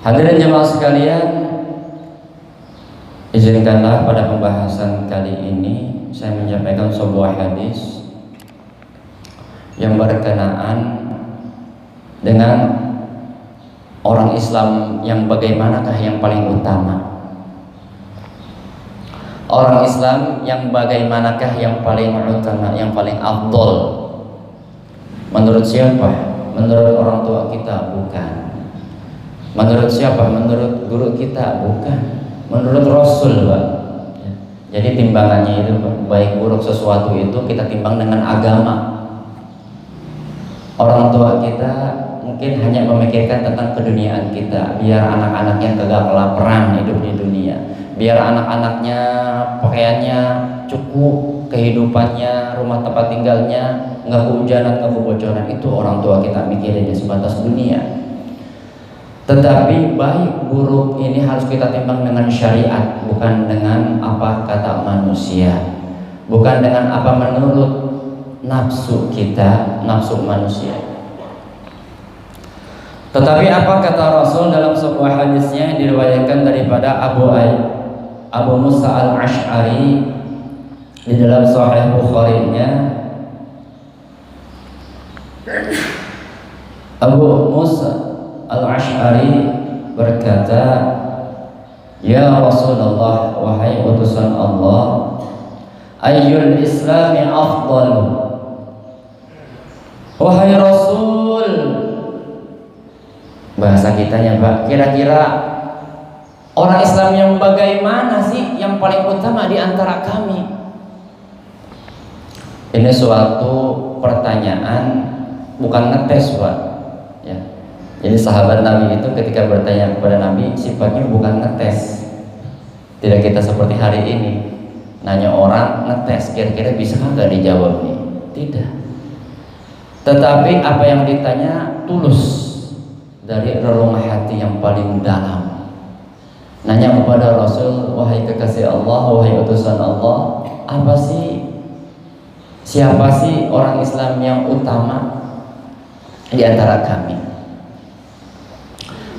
Hadirin jemaah sekalian, izinkanlah pada pembahasan kali ini saya menyampaikan sebuah hadis yang berkenaan dengan orang Islam yang bagaimanakah yang paling utama. Orang Islam yang bagaimanakah yang paling utama, yang paling afdol. Menurut siapa? Menurut orang tua kita? Bukan. Menurut siapa? Menurut guru kita? Bukan. Menurut Rasul, Pak. Jadi timbangannya itu baik buruk sesuatu itu kita timbang dengan agama. Orang tua kita mungkin hanya memikirkan tentang keduniaan kita, biar anak-anaknya kagak kelaparan hidup di dunia, biar anak-anaknya pakaiannya cukup, kehidupannya, rumah tempat tinggalnya nggak kehujanan, nggak kebocoran. Itu orang tua kita mikirinnya sebatas dunia. Tetapi baik buruk ini harus kita timbang dengan syariat, bukan dengan apa kata manusia, bukan dengan apa menurut nafsu kita, nafsu manusia. Tetapi apa kata Rasul dalam sebuah hadisnya yang diriwayatkan daripada Abu Musa al-Ash'ari di dalam Sahih Bukhari-nya. Abu Musa al-Ash'ari berkata, "Ya Rasulullah, wahai utusan Allah, ayyul islami afdal?" Wahai Rasul, bahasa kitanya, Pak, kira-kira orang Islam yang bagaimana sih yang paling utama di antara kami? Ini suatu pertanyaan, bukan ngetes, Pak. Ya. Jadi sahabat Nabi itu ketika bertanya kepada Nabi sifatnya bukan ngetes. Tidak kita seperti hari ini nanya orang ngetes, kira-kira bisa nggak dijawab nih? Tidak. Tetapi apa yang ditanya tulus dari relung hati yang paling dalam. Nanya kepada Rasul, wahai kekasih Allah, wahai utusan Allah, apa sih, siapa sih orang Islam yang utama di antara kami?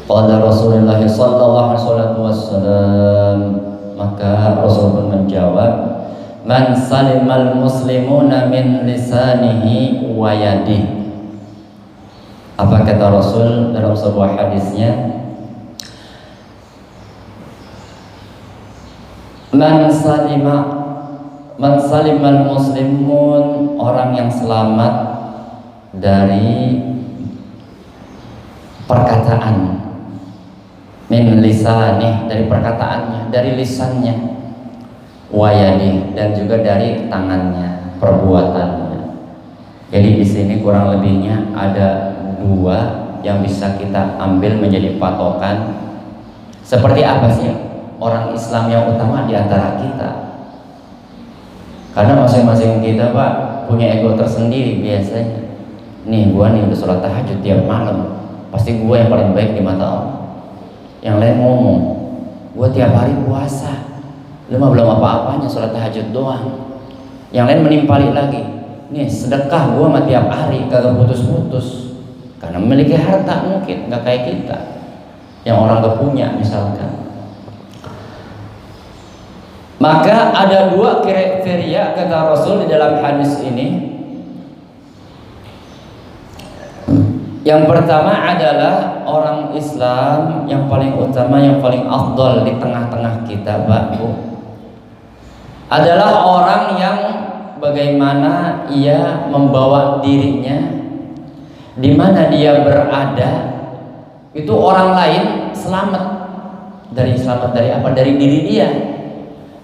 Qala Rasulullah sallallahu alaihi wasallam, maka Rasul pun menjawab, man salimal muslimuna min lisanihi wa yadihi. Apa kata Rasul dalam sebuah hadisnya? Man salimal muslimun, orang yang selamat dari perkataan, min lisanih, dari perkataannya, dari lisannya, wayadi, dan juga dari tangannya, perbuatannya. Jadi di sini kurang lebihnya ada dua yang bisa kita ambil menjadi patokan. Seperti apa sih orang Islam yang utama di antara kita? Karena masing-masing kita, Pak, punya ego tersendiri biasanya. Nih gua nih udah sholat tahajud tiap malam, pasti gua yang paling baik di mata Allah. Yang lain ngomong, gua tiap hari puasa, lu mah belum apa-apanya, sholat tahajud doang. Yang lain menimpali lagi, nih sedekah gua mah tiap hari kagak putus-putus, karena memiliki harta mungkin nggak kayak kita yang orang gak punya misalkan. Maka ada dua kriteria kata Rasul di dalam hadis ini. Yang pertama adalah orang Islam yang paling utama, yang paling afdal di tengah-tengah kita, Pak, Bu, adalah orang yang bagaimana ia membawa dirinya, di mana dia berada, itu orang lain selamat dari apa? Dari diri dia,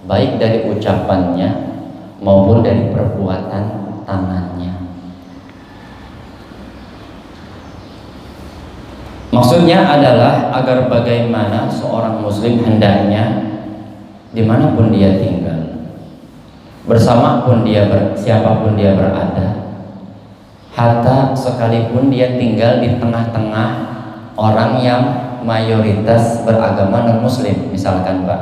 baik dari ucapannya maupun dari perbuatan tangannya. Maksudnya adalah agar bagaimana seorang muslim hendaknya dimanapun dia tinggal, bersama pun dia siapapun dia berada, hatta sekalipun dia tinggal di tengah-tengah orang yang mayoritas beragama non muslim. Misalkan, Pak,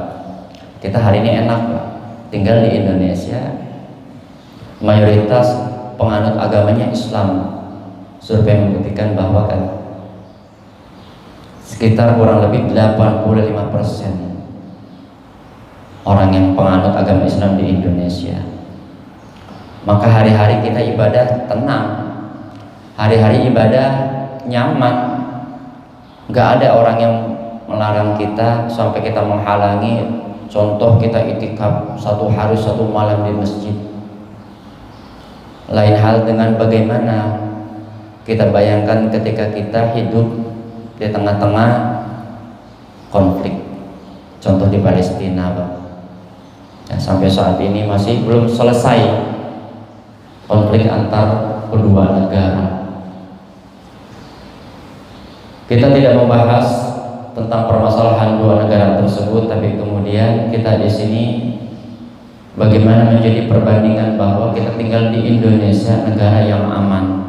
kita hari ini enak, Pak, tinggal di Indonesia, mayoritas penganut agamanya Islam. Survei membuktikan bahwa kan sekitar kurang lebih 85% orang yang penganut agama Islam di Indonesia. Maka hari-hari kita ibadah tenang, hari-hari ibadah nyaman, gak ada orang yang melarang kita sampai kita menghalangi. Contoh kita itikaf 1 hari 1 malam di masjid. Lain hal dengan bagaimana kita bayangkan ketika kita hidup di tengah-tengah konflik. Contoh di Palestina, Pak. Ya, sampai saat ini masih belum selesai konflik antar kedua negara. Kita tidak membahas tentang permasalahan dua negara tersebut, tapi kemudian kita di sini bagaimana menjadi perbandingan bahwa kita tinggal di Indonesia, negara yang aman,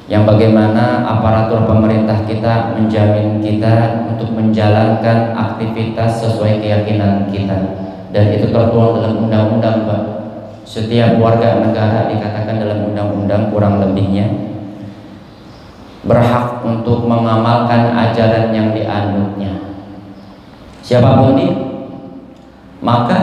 yang bagaimana aparatur pemerintah kita menjamin kita untuk menjalankan aktivitas sesuai keyakinan kita, dan itu tertuang dalam undang-undang, Pak. Setiap warga negara dikatakan dalam undang-undang kurang lebihnya berhak untuk mengamalkan ajaran yang dianutnya, siapapun dia. Maka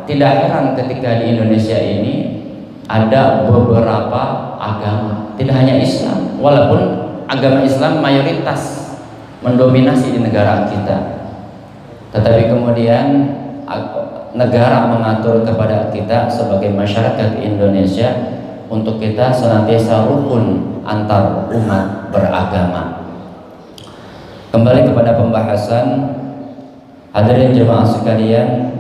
tidak heran ketika di Indonesia ini ada beberapa agama, tidak hanya Islam, walaupun agama Islam mayoritas mendominasi di negara kita, tetapi kemudian negara mengatur kepada kita sebagai masyarakat Indonesia untuk kita senantiasa rukun antar umat beragama. Kembali kepada pembahasan, hadirin jemaah sekalian,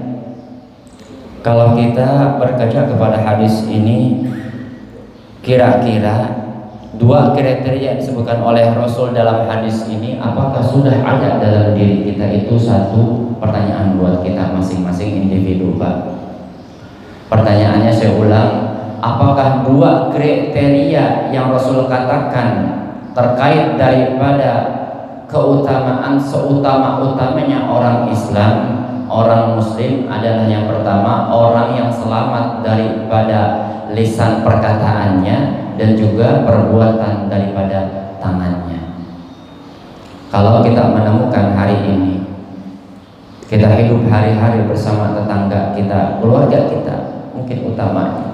kalau kita berkaca kepada hadis ini, kira-kira 2 kriteria yang disebutkan oleh Rasul dalam hadis ini apakah sudah ada dalam diri kita? Itu satu pertanyaan buat kita masing-masing individu, Pak. Pertanyaannya saya ulang, apakah 2 kriteria yang Rasul katakan terkait daripada keutamaan seutama-utamanya orang Islam, orang Muslim adalah yang pertama, orang yang selamat daripada lisan perkataannya dan juga perbuatan daripada tangannya. Kalau kita menemukan hari ini kita hidup hari-hari bersama tetangga kita, keluarga kita, mungkin utamanya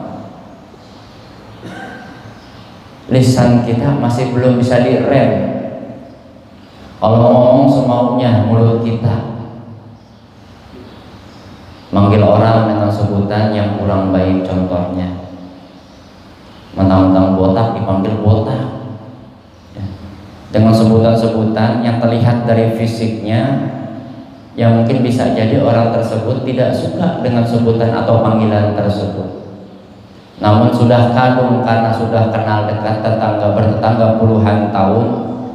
lisan kita masih belum bisa direm. Kalau ngomong semaunya mulut kita, manggil orang dengan sebutan yang kurang baik, contohnya mentang-mentang botak dipanggil botak, ya, dengan sebutan-sebutan yang terlihat dari fisiknya, yang mungkin bisa jadi orang tersebut tidak suka dengan sebutan atau panggilan tersebut. Namun sudah kadung karena sudah kenal dekat, bertetangga puluhan tahun,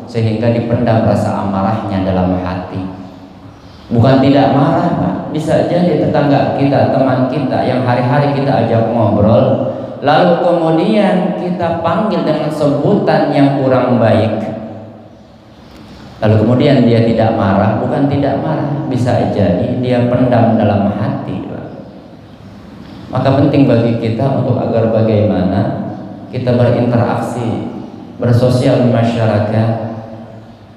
sehingga dipendam rasa amarahnya dalam hati. Bukan tidak marah, Pak. Bisa jadi tetangga kita, teman kita yang hari-hari kita ajak ngobrol, lalu kemudian kita panggil dengan sebutan yang kurang baik, lalu kemudian dia tidak marah. Bukan tidak marah, bisa jadi dia pendam dalam hati, Pak. Maka penting bagi kita untuk agar bagaimana kita berinteraksi, bersosial di masyarakat,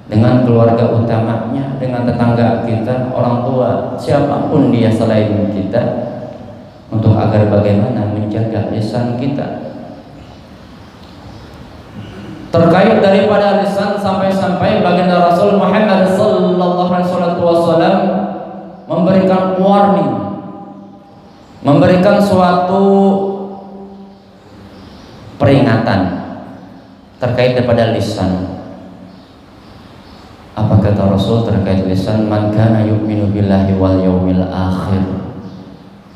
dengan keluarga utamanya, dengan tetangga kita, orang tua, siapapun dia selain kita, untuk agar bagaimana menjaga lisan kita. Terkait daripada lisan, sampai-sampai baginda Rasul Muhammad sallallahu alaihi wasallam memberikan warning, memberikan suatu peringatan terkait daripada lisan. Apa kata Rasul terkait lisan? Man kana yu'minu billahi wal yaumil akhir.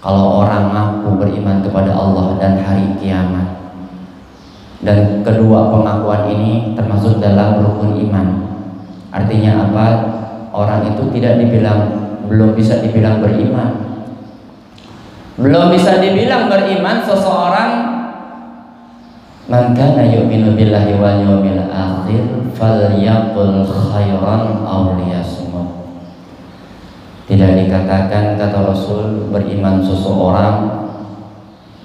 Kalau orang ngaku beriman kepada Allah dan hari kiamat, dan kedua pengakuan ini termasuk dalam rukun iman. Artinya apa? Orang itu tidak dibilang, belum bisa dibilang beriman. Belum bisa dibilang beriman seseorang. Man kana yu'minu billahi wal yawmil akhir falyaqul khairan aw liyasmut. Tidak dikatakan, kata Rasul, beriman seseorang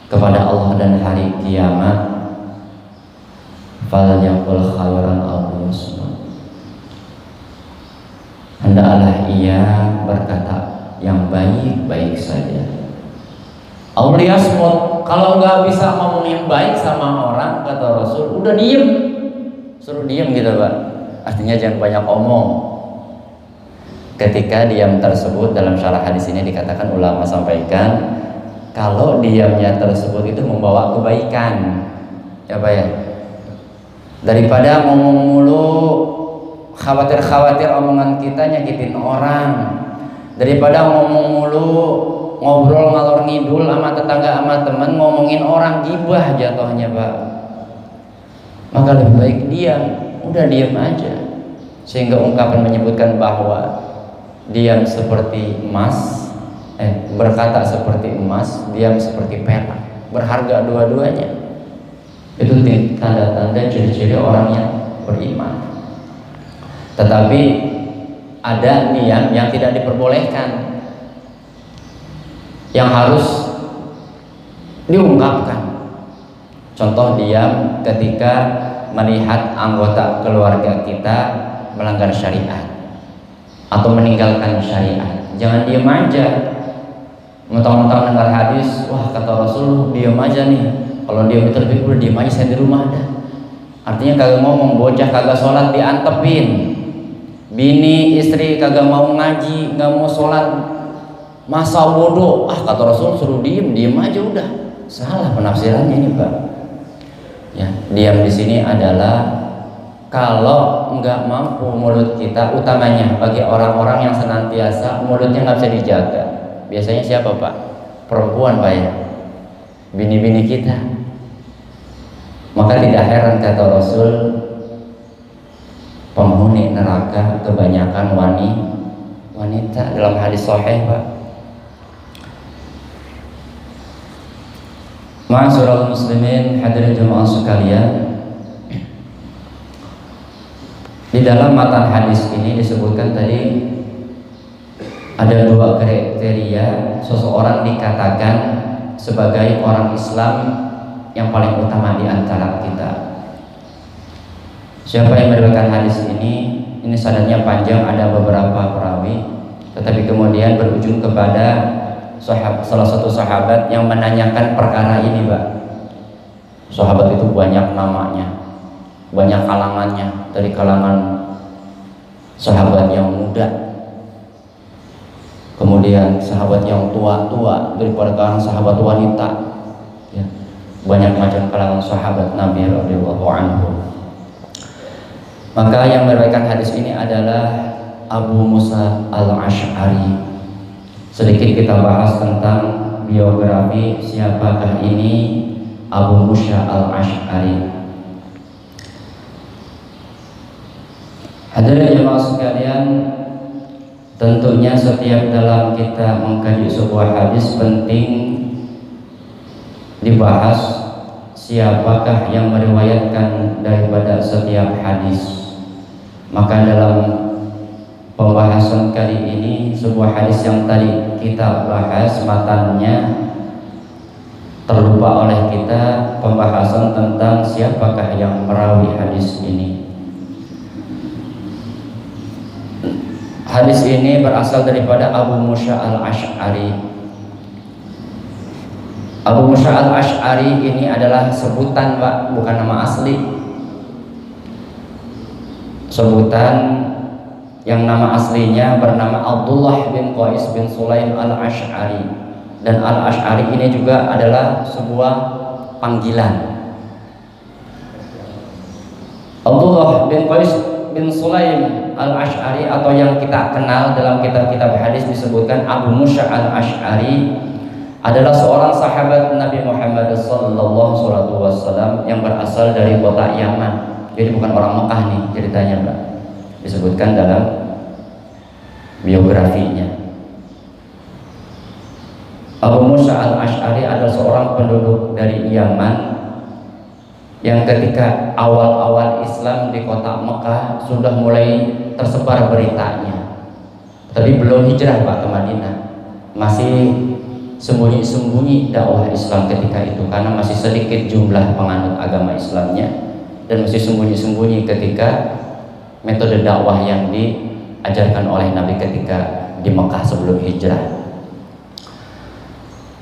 kepada Allah dan hari kiamat falyaqul khairan aw liyasmut. hendaklah ia berkata yang baik-baik saja. Auliyasmut, kalau nggak bisa ngomongin baik sama orang, kata Rasul, udah diem, suruh diem gitu Pak. Artinya jangan banyak omong. Ketika diam tersebut, dalam syarah hadis ini dikatakan, ulama sampaikan, kalau diamnya tersebut itu membawa kebaikan, ya Pak ya, daripada ngomong mulu, khawatir omongan kita nyakitin orang, daripada ngomong mulu, ngobrol ngalor ngidul sama tetangga sama teman, ngomongin orang, gibah jatuhnya Pak. Maka lebih baik diam, udah diam aja. Sehingga ungkapan menyebutkan bahwa diam seperti emas, berkata seperti emas, diam seperti perak, berharga dua-duanya. Itu tanda-tanda ciri-ciri orang yang beriman. Tetapi ada diam yang tidak diperbolehkan, yang harus diungkapkan. Contoh diam ketika melihat anggota keluarga kita melanggar syariat atau meninggalkan syariat. Jangan diam aja, mentang-mentang dengar hadis, wah kata Rasul diam aja nih. Kalau diam itu lebih udah diam aja, saya di rumah ada. Artinya kagak ngomong, bocah kagak sholat diantepin, bini istri kagak mau ngaji, nggak mau sholat, masa bodoh. Kata Rasul suruh diem aja udah. Salah penafsirannya ini Pak. Ya, diam di sini adalah kalau nggak mampu mulut kita, utamanya bagi orang-orang yang senantiasa mulutnya nggak bisa dijaga. Biasanya siapa Pak? Perempuan Pak ya, bini-bini kita. Maka tidak heran kata Rasul, penghuni neraka kebanyakan wanita, dalam hadis sahih Pak. Ma'asyiral muslimin, hadirin jemaah sekalian, di dalam matan hadis ini disebutkan tadi ada dua kriteria seseorang dikatakan sebagai orang Islam yang paling utama di antara kita. Siapa yang meriwayatkan hadis ini sanadnya panjang, ada beberapa perawi, tetapi kemudian berujung kepada salah satu sahabat yang menanyakan perkara ini Pak. Sahabat itu banyak namanya, banyak kalangannya, dari kalangan sahabat yang muda, kemudian sahabat yang tua daripada kalangan sahabat wanita, ya, banyak macam kalangan sahabat Nabi radhiyallahu anhu. Maka yang meriwayatkan hadis ini adalah Abu Musa al-Ash'ari. Sedikit kita bahas tentang biografi siapakah ini Abu Musa al-Ash'ari. Hadirin jemaah sekalian, tentunya setiap dalam kita mengkaji sebuah hadis penting dibahas siapakah yang meriwayatkan daripada setiap hadis. Maka dalam pembahasan kali ini, sebuah hadis yang tadi kita bahas matannya terlupa oleh kita, pembahasan tentang siapakah yang merawi hadis ini. Hadis ini berasal daripada Abu Musa al-Ash'ari. Abu Musa al-Ash'ari ini adalah sebutan Pak, bukan nama asli. Sebutan yang nama aslinya bernama Abdullah bin Qais bin Sulaim al-Ash'ari. Dan al-Ash'ari ini juga adalah sebuah panggilan. Abdullah bin Qais bin Sulaim al-Ash'ari atau yang kita kenal dalam kitab-kitab hadis disebutkan Abu Musa al-Ash'ari adalah seorang sahabat Nabi Muhammad SAW yang berasal dari kota Yaman. Jadi bukan orang Mekah nih ceritanya Mbak, disebutkan dalam biografinya. Abu Musa al-Ash'ari adalah seorang penduduk dari Yaman yang ketika awal-awal Islam di kota Mekah sudah mulai tersebar beritanya, tapi belum hijrah Pak ke Madinah. Masih sembunyi-sembunyi dakwah Islam ketika itu karena masih sedikit jumlah penganut agama Islamnya, dan masih sembunyi-sembunyi ketika metode dakwah yang diajarkan oleh Nabi ketika di Mekah sebelum hijrah.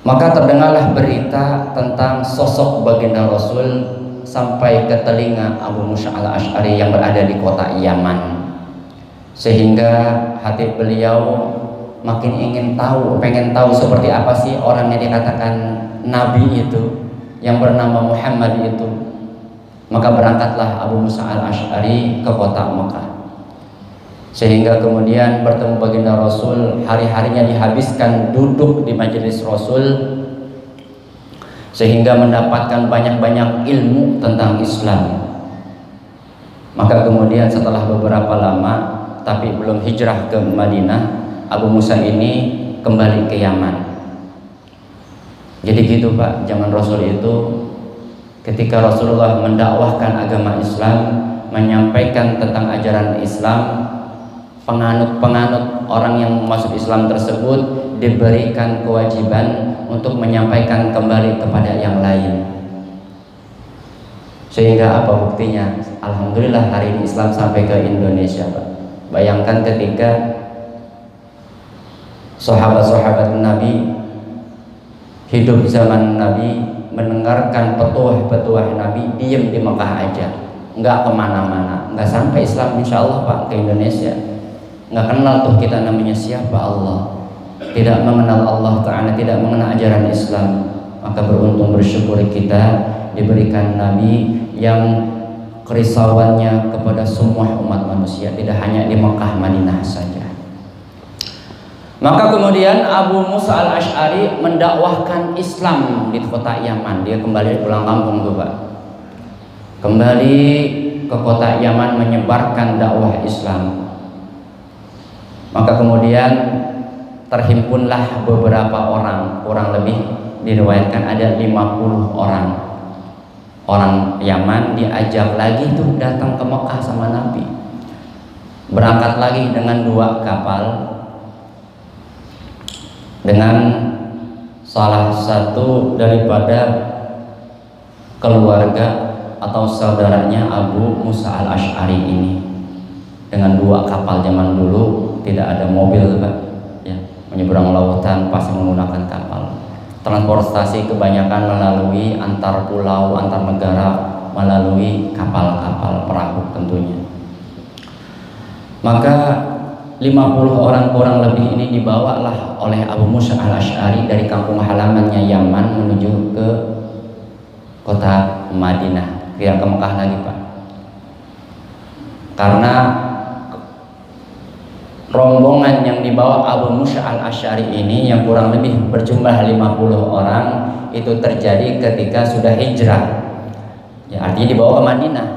Maka terdengarlah berita tentang sosok baginda Rasul sampai ke telinga Abu Musa al-Asy'ari yang berada di kota Yaman, sehingga hati beliau makin ingin tahu, pengen tahu seperti apa sih orang yang dikatakan Nabi itu, yang bernama Muhammad itu. Maka berangkatlah Abu Musa al-Asy'ari ke kota Mekah, sehingga kemudian bertemu baginda Rasul. Hari-harinya dihabiskan duduk di majelis Rasul, sehingga mendapatkan banyak-banyak ilmu tentang Islam. Maka kemudian setelah beberapa lama, tapi belum hijrah ke Madinah, Abu Musa ini kembali ke Yaman. Jadi gitu Pak, zaman Rasul itu ketika Rasulullah mendakwahkan agama Islam, menyampaikan tentang ajaran Islam, penganut-penganut orang yang masuk Islam tersebut diberikan kewajiban untuk menyampaikan kembali kepada yang lain. Sehingga apa buktinya? Alhamdulillah hari ini Islam sampai ke Indonesia Pak. Bayangkan ketika sahabat-sahabat Nabi hidup zaman Nabi, mendengarkan petuah-petuah Nabi, diam di Mekah aja, nggak kemana-mana, nggak sampai Islam insya Allah Pak ke Indonesia. Nggak kenal tuh kita namanya siapa Allah, tidak mengenal Allah Ta'ala, tidak mengenal ajaran Islam. Maka beruntung bersyukur kita diberikan Nabi yang kerisauannya kepada semua umat manusia, tidak hanya di Mekah Madinah saja. Maka kemudian Abu Musa al-Asy'ari mendakwahkan Islam di kota Yaman. Dia kembali pulang kampung tuh Pak, kembali ke kota Yaman menyebarkan dakwah Islam. Maka kemudian terhimpunlah beberapa orang, kurang lebih diriwayatkan ada 50 orang Yaman diajak lagi tuh datang ke Mekah sama Nabi. Berangkat lagi dengan 2 kapal, dengan salah satu daripada keluarga atau saudaranya Abu Musa al-Asy'ari ini. Dengan 2 kapal, zaman dulu tidak ada mobil Pak ya, menyeberang lautan pasti menggunakan kapal. Transportasi kebanyakan melalui antar pulau, antar negara, melalui kapal-kapal perahu tentunya. Maka 50 orang kurang lebih ini dibawalah oleh Abu Musa al-Asy'ari dari kampung halamannya Yaman menuju ke kota Madinah, tidak ke Mekah lagi Pak. Karena rombongan yang dibawa Abu Musa al-Asy'ari ini yang kurang lebih berjumlah 50 orang itu terjadi ketika sudah hijrah ya, artinya dibawa ke Madinah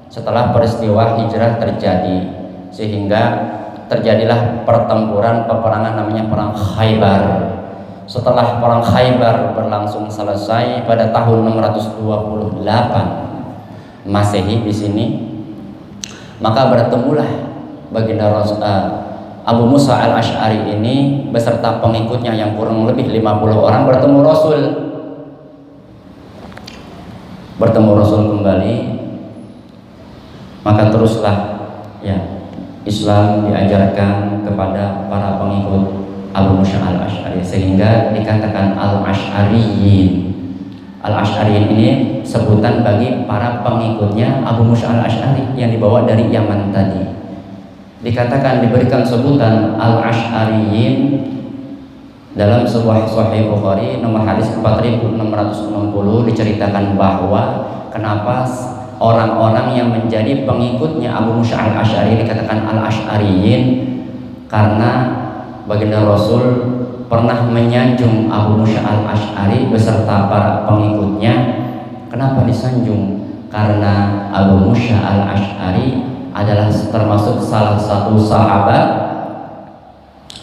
setelah peristiwa hijrah terjadi, sehingga terjadilah pertempuran, peperangan namanya perang Khaybar. Setelah perang Khaybar berlangsung selesai pada tahun 628 Masehi di sini, maka bertemulah baginda Abu Musa al-Asy'ari ini beserta pengikutnya yang kurang lebih 50 orang bertemu Rasul. Bertemu Rasul kembali, maka teruslah ya Islam diajarkan kepada para pengikut Abu Musa al-Asy'ari, sehingga dikatakan al-Asy'ariyin. Al-Asy'ariyin ini sebutan bagi para pengikutnya Abu Musa al-Asy'ari yang dibawa dari Yaman tadi. Dikatakan diberikan sebutan al-Asy'ariyin dalam sebuah Sahih Bukhari nomor hadis 4660 diceritakan bahwa kenapa orang-orang yang menjadi pengikutnya Abu Musa al-Asy'ari dikatakan al-Asy'ariyin, karena baginda Rasul pernah menyanjung Abu Musa al-Asy'ari beserta para pengikutnya. Kenapa disanjung? Karena Abu Musa al-Asy'ari adalah termasuk salah satu sahabat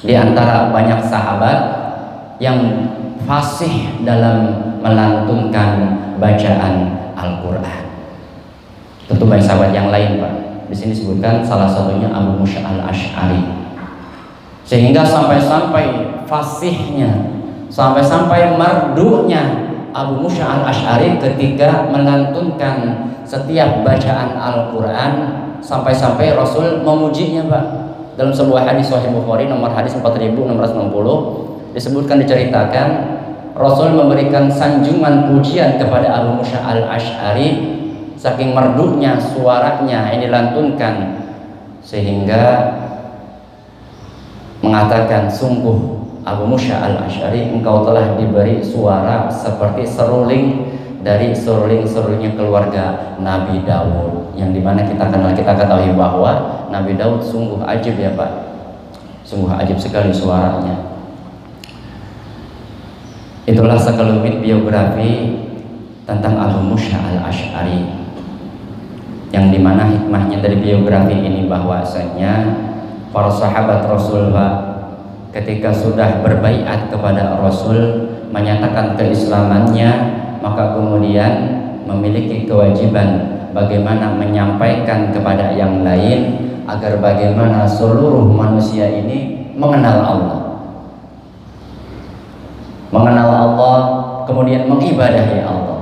di antara banyak sahabat yang fasih dalam melantunkan bacaan Al-Quran. Tentu banyak sahabat yang lain Pak. Di sini disebutkan salah satunya Abu Musa al-Asy'ari. Sehingga sampai-sampai fasihnya, sampai-sampai merdunya Abu Musa al-Asy'ari ketika melantunkan setiap bacaan Al-Quran, sampai-sampai Rasul memujinya Pak. Dalam sebuah hadis Sahih Bukhari nomor hadis 4660 disebutkan, diceritakan Rasul memberikan sanjungan pujian kepada Abu Musa al-Ash'ari, saking merdunya suaranya yang dilantunkan, sehingga mengatakan, sungguh Abu Musa al-Ash'ari, engkau telah diberi suara seperti seruling dari seruling-serulingnya keluarga Nabi Daud, yang dimana kita ketahui bahwa Nabi Daud sungguh ajib ya Pak, sungguh ajib sekali suaranya. Itulah sekelumit biografi tentang Abu Musa al-Ash'ari, yang dimana hikmahnya dari biografi ini bahwasanya para sahabat Rasul Pak, ketika sudah berbaiat kepada Rasul, menyatakan keislamannya, maka kemudian memiliki kewajiban bagaimana menyampaikan kepada yang lain agar bagaimana seluruh manusia ini mengenal Allah, kemudian mengibadahi Allah.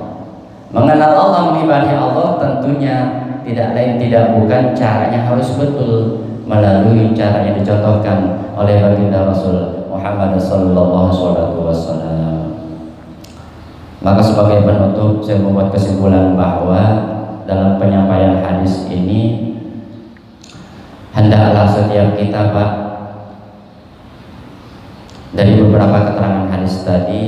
Mengenal Allah, mengibadahi Allah tentunya tidak lain tidak bukan caranya harus betul melalui cara yang dicontohkan oleh baginda Rasul Muhammad sallallahu alaihi wasallam. Maka sebagai penutup saya membuat kesimpulan bahwa dalam penyampaian hadis ini hendaklah setiap kita Pak, dari beberapa keterangan hadis tadi,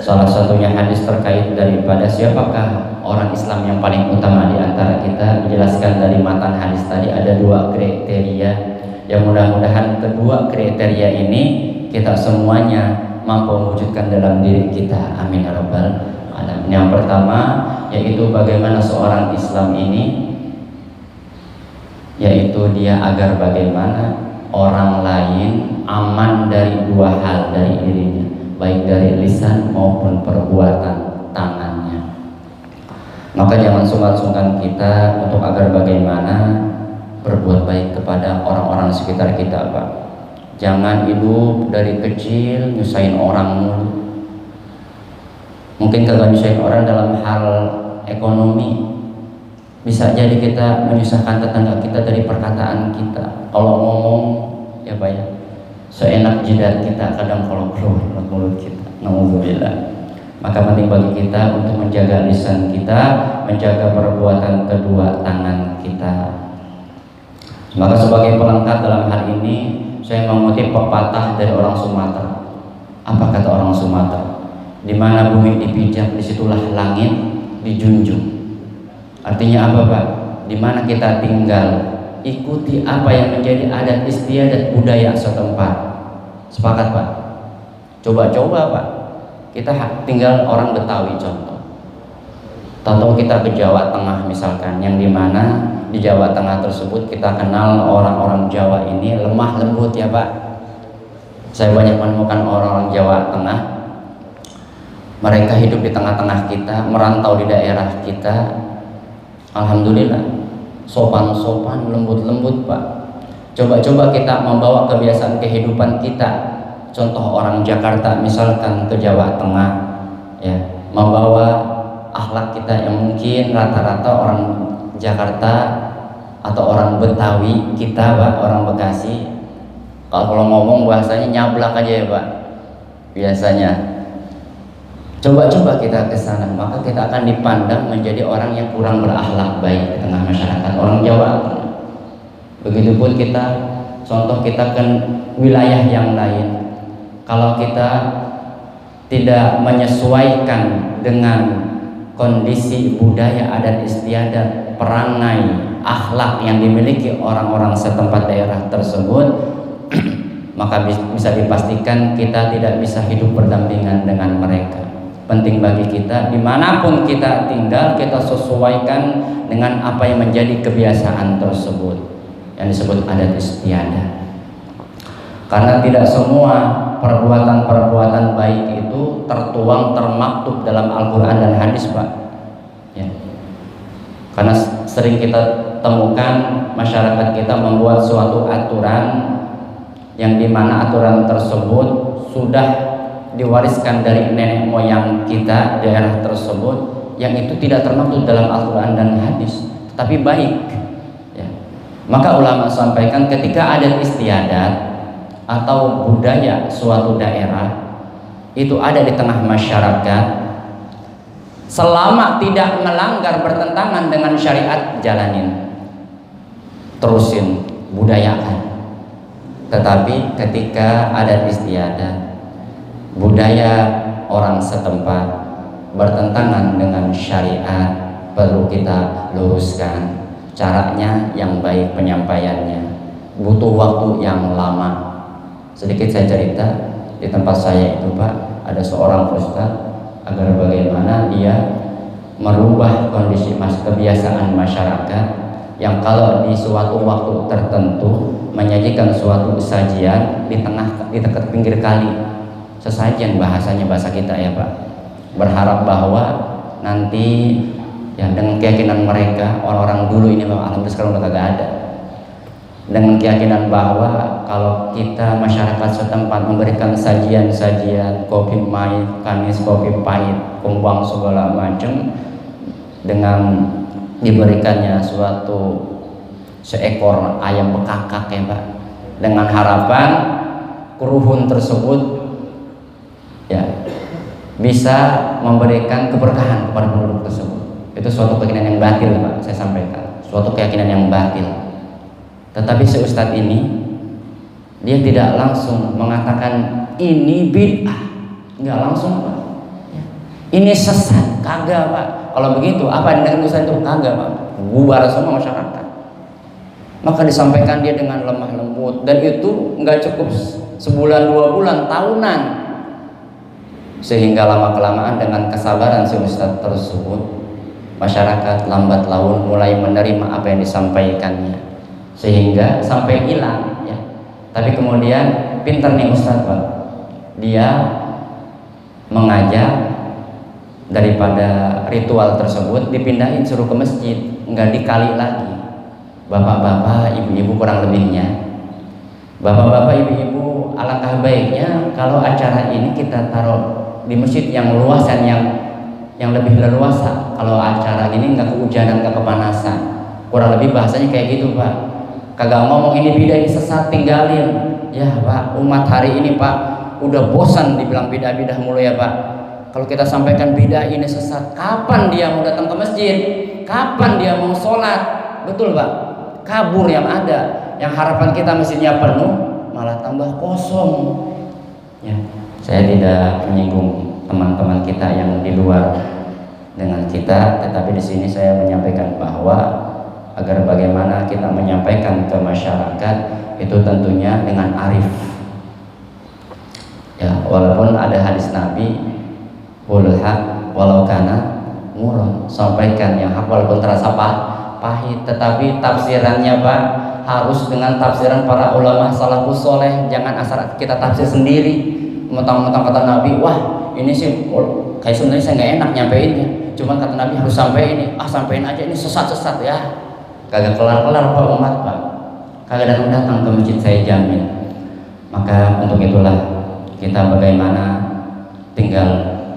salah satunya hadis terkait daripada siapakah orang Islam yang paling utama di antara kita, dijelaskan dari matan hadis tadi ada 2 kriteria, yang mudah-mudahan kedua kriteria ini kita semuanya mampu mewujudkan dalam diri kita, amin ya rabbal alamin. Yang pertama yaitu bagaimana seorang Islam ini, yaitu dia agar bagaimana orang lain aman dari 2 hal dari dirinya, baik dari lisan maupun perbuatan tangannya. Maka jangan sungkan-sungkan kita untuk agar bagaimana berbuat baik kepada orang-orang sekitar kita Pak. Jangan hidup dari kecil nyusahin orang mulu. Mungkin kalau nyusahin orang dalam hal ekonomi, bisa jadi kita menyusahkan tetangga kita dari perkataan kita. Kalau ngomong ya Pak ya, seenak jidat kita kadang kalau keluar mulut kita. Nauzubillah. Maka penting bagi kita untuk menjaga lisan kita, menjaga perbuatan kedua tangan kita. Maka sebagai pelengkap dalam hal ini, saya mengutip pepatah dari orang Sumatera. Apa kata orang Sumatera? Di mana bumi dipijak, disitulah langit dijunjung. Artinya apa Pak? Di mana kita tinggal, ikuti apa yang menjadi adat istiadat budaya setempat. Sepakat Pak? Coba-coba Pak. Kita tinggal orang Betawi contoh. Tahu kita ke Jawa Tengah misalkan, yang dimana di Jawa Tengah tersebut kita kenal orang-orang Jawa ini lemah lembut ya Pak. Saya banyak menemukan orang-orang Jawa Tengah, mereka hidup di tengah-tengah kita, merantau di daerah kita, alhamdulillah sopan-sopan, lembut-lembut Pak. Coba-coba kita membawa kebiasaan kehidupan kita, contoh orang Jakarta misalkan ke Jawa Tengah ya, membawa akhlak kita yang mungkin rata-rata orang Jakarta atau orang Betawi kita Pak, orang Bekasi, kalau ngomong bahasanya nyablak aja ya Pak biasanya. Coba-coba kita ke sana, maka kita akan dipandang menjadi orang yang kurang berakhlak baik di tengah masyarakat orang Jawa. Begitupun kita, contoh kita ke wilayah yang lain, kalau kita tidak menyesuaikan dengan kondisi budaya adat istiadat, perangai, akhlak yang dimiliki orang-orang setempat daerah tersebut, maka bisa dipastikan kita tidak bisa hidup berdampingan dengan mereka. Penting bagi kita dimanapun kita tinggal, kita sesuaikan dengan apa yang menjadi kebiasaan tersebut, yang disebut adat istiadat. Karena tidak semua perbuatan-perbuatan baik itu tertuang, termaktub dalam Al-Quran dan hadis Pak ya. Karena sering kita temukan masyarakat kita membuat suatu aturan yang dimana aturan tersebut sudah diwariskan dari nenek moyang kita daerah tersebut, yang itu tidak termaktub dalam Al-Quran dan hadis, tapi baik ya. Maka ulama sampaikan ketika adat istiadat atau budaya suatu daerah itu ada di tengah masyarakat, selama tidak melanggar bertentangan dengan syariat, jalanin, terusin, budayakan. Tetapi ketika adat istiadat, budaya orang setempat bertentangan dengan syariat, perlu kita luruskan. Caranya yang baik, penyampaiannya butuh waktu yang lama. Sedikit saya cerita, di tempat saya itu Pak, ada seorang ustaz, agar bagaimana dia merubah kondisi kebiasaan masyarakat yang kalau di suatu waktu tertentu menyajikan suatu sajian di dekat pinggir kali, sesajen bahasanya, bahasa kita ya Pak, berharap bahwa nanti ya dengan keyakinan mereka, orang-orang dulu ini alhamdulillah sekarang udah kagak ada, dengan keyakinan bahwa kalau kita masyarakat setempat memberikan sajian-sajian kopi manis, kopi pahit, kumbang segala macam, dengan diberikannya suatu seekor ayam bekakak ya Pak, dengan harapan keruhun tersebut ya bisa memberikan keberkahan kepada penduduk tersebut. Itu suatu keyakinan yang batil Pak, saya sampaikan, suatu keyakinan yang batil. Tetapi si ustadz ini dia tidak langsung mengatakan ini bid'ah, nggak langsung Pak, ini sesat, kagak Pak. Kalau begitu apa dengan ustadz itu? Kagak Pak, bubar semua masyarakat. Maka disampaikan dia dengan lemah lembut, dan itu nggak cukup sebulan, 2 bulan, tahunan. Sehingga lama kelamaan dengan kesabaran si ustadz tersebut, masyarakat lambat laun mulai menerima apa yang disampaikannya, sehingga sampai hilang ya. Tapi kemudian pintar nih ustadz Pak, dia mengajak daripada ritual tersebut dipindahin, suruh ke masjid, nggak dikali lagi. Bapak-bapak, ibu-ibu kurang lebihnya, bapak-bapak, ibu-ibu, alangkah baiknya kalau acara ini kita taruh di masjid yang luas dan yang lebih leluasa. Kalau acara gini nggak kehujanan, nggak kepanasan, kurang lebih bahasanya kayak gitu Pak. Kagak ngomong ini bidah, ini sesat, tinggalin ya Pak. Umat hari ini Pak udah bosan dibilang bidah-bidah mulu ya Pak. Kalau kita sampaikan bidah ini sesat, kapan dia mau datang ke masjid? Kapan dia mau sholat? Betul Pak, kabur yang ada. Yang harapan kita masjidnya penuh, malah tambah kosong ya. Saya tidak menyinggung teman-teman kita yang di luar dengan kita, tetapi di sini saya menyampaikan bahwa agar bagaimana kita menyampaikan ke masyarakat itu tentunya dengan arif ya. Walaupun ada hadis Nabi, qul haq walau kana murran, sampaikan yang hak walaupun terasa pahit, tetapi tafsirannya Pak harus dengan tafsiran para ulama salafus soleh. Jangan asal kita tafsir sendiri, mentang-mentang kata Nabi, wah ini sih kayak sebenarnya saya nggak enak nyampeinnya, cuman kata Nabi harus sampai ini, sampein aja ini sesat-sesat ya. Kagak kelar-kelar Pak umat Pak, kagak datang ke masjid, saya jamin. Maka untuk itulah kita bagaimana tinggal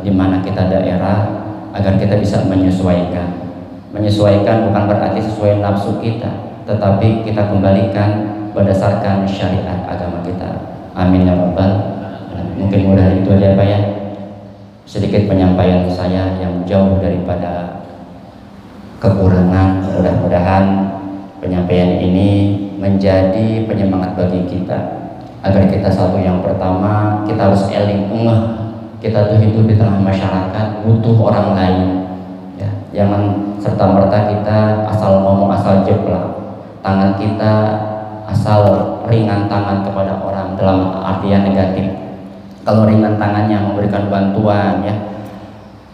di mana kita daerah, agar kita bisa menyesuaikan. Menyesuaikan bukan berarti sesuai nafsu kita, tetapi kita kembalikan berdasarkan syariat agama kita. Amin ya rabbal. Mungkin mudah itu aja Pak ya, sedikit penyampaian saya yang jauh daripada kekurangan. Mudah-mudahan penyampaian ini menjadi penyemangat bagi kita, agar kita satu, yang pertama kita harus eling kita tuh hidup di tengah masyarakat, butuh orang lain ya. Jangan serta-merta kita asal ngomong, asal jeplak, tangan kita asal ringan tangan kepada orang dalam artian negatif. Kalau ringan tangannya memberikan bantuan ya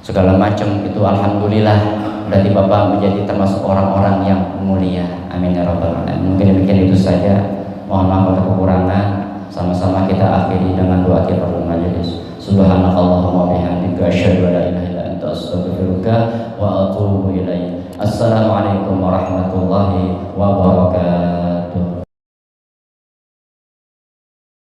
segala macam, itu alhamdulillah berarti Bapak menjadi termasuk orang-orang yang mulia. Amin ya rabbal alamin. Mungkin demikian itu saja, mohon maaf untuk kekurangan. Sama-sama kita akhiri dengan doa kifaratul majelis. Subhanakallahumma bihamdika asyhadu an la ilaha illa anta astaghfiruka wa atubu ilaik. Assalamualaikum warahmatullahi wabarakatuh.